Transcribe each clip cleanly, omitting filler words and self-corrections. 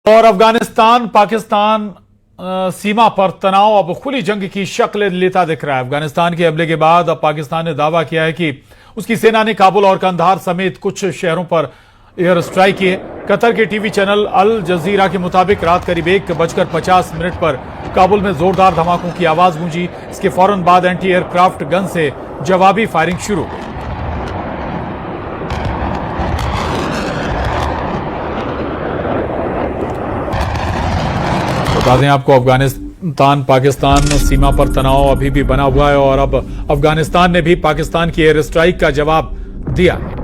और अफगानिस्तान पाकिस्तान सीमा पर तनाव अब खुली जंग की शक्ल लेता दिख रहा है। अफगानिस्तान के हमले के बाद अब पाकिस्तान ने दावा किया है कि उसकी सेना ने काबुल और कंधार समेत कुछ शहरों पर एयर स्ट्राइक किए। कतर के टीवी चैनल अल जजीरा के मुताबिक रात करीब 1:50 पर काबुल में जोरदार धमाकों की आवाज गूंजी। इसके फौरन बाद एंटी एयरक्राफ्ट गन से जवाबी फायरिंग शुरू हुई। बता दें आपको, अफगानिस्तान पाकिस्तान सीमा पर तनाव अभी भी बना हुआ है और अब अफगानिस्तान ने भी पाकिस्तान की एयर स्ट्राइक का जवाब दिया है।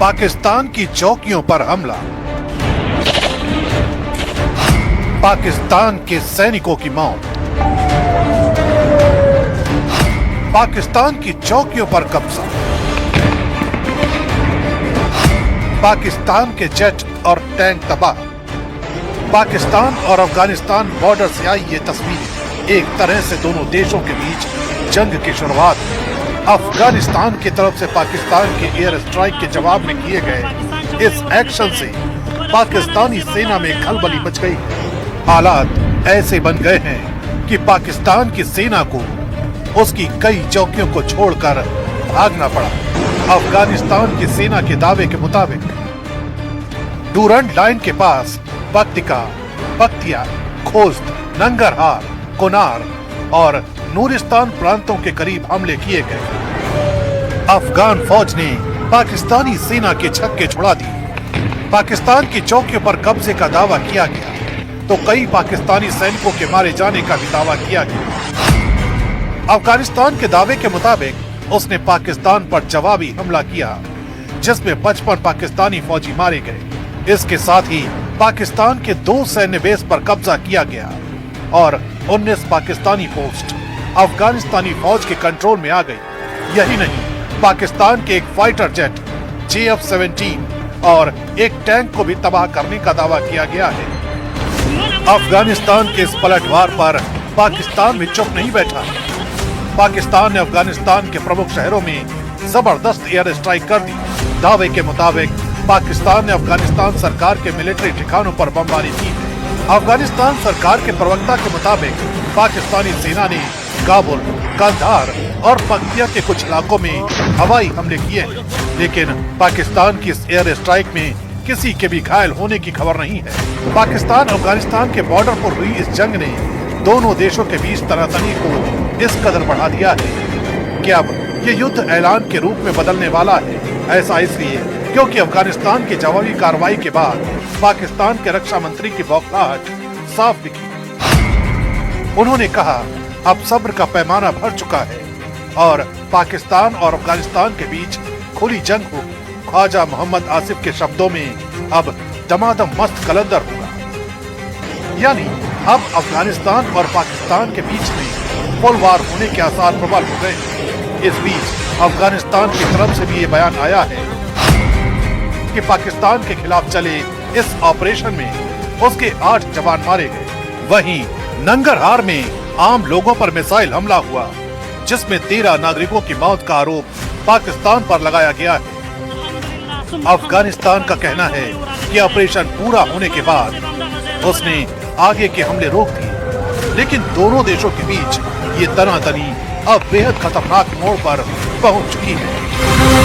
पाकिस्तान की चौकियों पर हमला, पाकिस्तान के सैनिकों की मौत, पाकिस्तान की चौकियों पर कब्जा, पाकिस्तान के जेट और टैंक तबाह। पाकिस्तान और अफगानिस्तान बॉर्डर से आई ये तस्वीरें एक तरह से दोनों देशों के बीच जंग की शुरुआत है। अफगानिस्तान की तरफ से पाकिस्तान के एयर स्ट्राइक के जवाब में किए गए इस एक्शन से पाकिस्तानी सेना में खलबली मच गई। हालात ऐसे बन गए हैं कि पाकिस्तान की सेना को उसकी कई चौकियों को छोड़कर भागना पड़ा। अफगानिस्तान की सेना के दावे के मुताबिक डूरंड लाइन के पास पक्तिका, पक्तिया, खोस्त, नंगरहार, कोनार और नूरिस्तान प्रांतों के करीब हमले किए गए। अफगान फौज ने पाकिस्तानी सेना के छक्के छुड़ा दिए। पाकिस्तान की चौकियों पर कब्जे का दावा किया गया तो कई पाकिस्तानी सैनिकों के मारे जाने का भी दावा किया गया। अफगानिस्तान के दावे के मुताबिक उसने पाकिस्तान पर जवाबी हमला किया जिसमें 55 पाकिस्तानी फौजी मारे गए। इसके साथ ही पाकिस्तान के 2 सैन्य बेस पर कब्जा किया गया और 19 पाकिस्तानी पोस्ट अफगानिस्तानी फौज के कंट्रोल में आ गई। यही नहीं, पाकिस्तान के एक फाइटर जेट JF-17 और एक टैंक को भी तबाह करने का दावा किया गया है। अफगानिस्तान के इस पलटवार पर पाकिस्तान भी चुप नहीं बैठा। पाकिस्तान ने अफगानिस्तान के प्रमुख शहरों में जबरदस्त एयर स्ट्राइक कर दी। दावे के मुताबिक पाकिस्तान ने अफगानिस्तान सरकार के मिलिट्री ठिकानों पर बमबारी की। अफगानिस्तान सरकार के प्रवक्ता के मुताबिक पाकिस्तानी सेना ने काबुल, कंधार और पक्तिया के कुछ इलाकों में हवाई हमले किए हैं, लेकिन पाकिस्तान की इस एयर स्ट्राइक में किसी के भी घायल होने की खबर नहीं है। पाकिस्तान अफगानिस्तान के बॉर्डर पर हुई इस जंग ने दोनों देशों के बीच तनातनी को इस कदर बढ़ा दिया है कि अब ये युद्ध ऐलान के रूप में बदलने वाला है। ऐसा इसलिए क्योंकि अफगानिस्तान की जवाबी कार्रवाई के बाद पाकिस्तान के रक्षा मंत्री की बौखलाहट साफ दिखी। उन्होंने कहा, अब सब्र का पैमाना भर चुका है और पाकिस्तान और अफगानिस्तान के बीच खुली जंग होगी। ख्वाजा मोहम्मद आसिफ के शब्दों में अब दमादम मस्त कलंदर होगा, यानी अब अफगानिस्तान और पाकिस्तान के बीच में फुल वार होने के आसार प्रबल हो गए। इस बीच अफगानिस्तान की तरफ से भी ये बयान आया है कि पाकिस्तान के खिलाफ चले इस ऑपरेशन में उसके 8 जवान मारे गए। वहीं नंगरहार में आम लोगों पर मिसाइल हमला हुआ जिसमें 13 नागरिकों की मौत का आरोप पाकिस्तान पर लगाया गया है। अफगानिस्तान का कहना है कि ऑपरेशन पूरा होने के बाद उसने आगे के हमले रोक दिए, लेकिन दोनों देशों के बीच ये तनातनी अब बेहद खतरनाक मोड़ पर पहुंच चुकी है।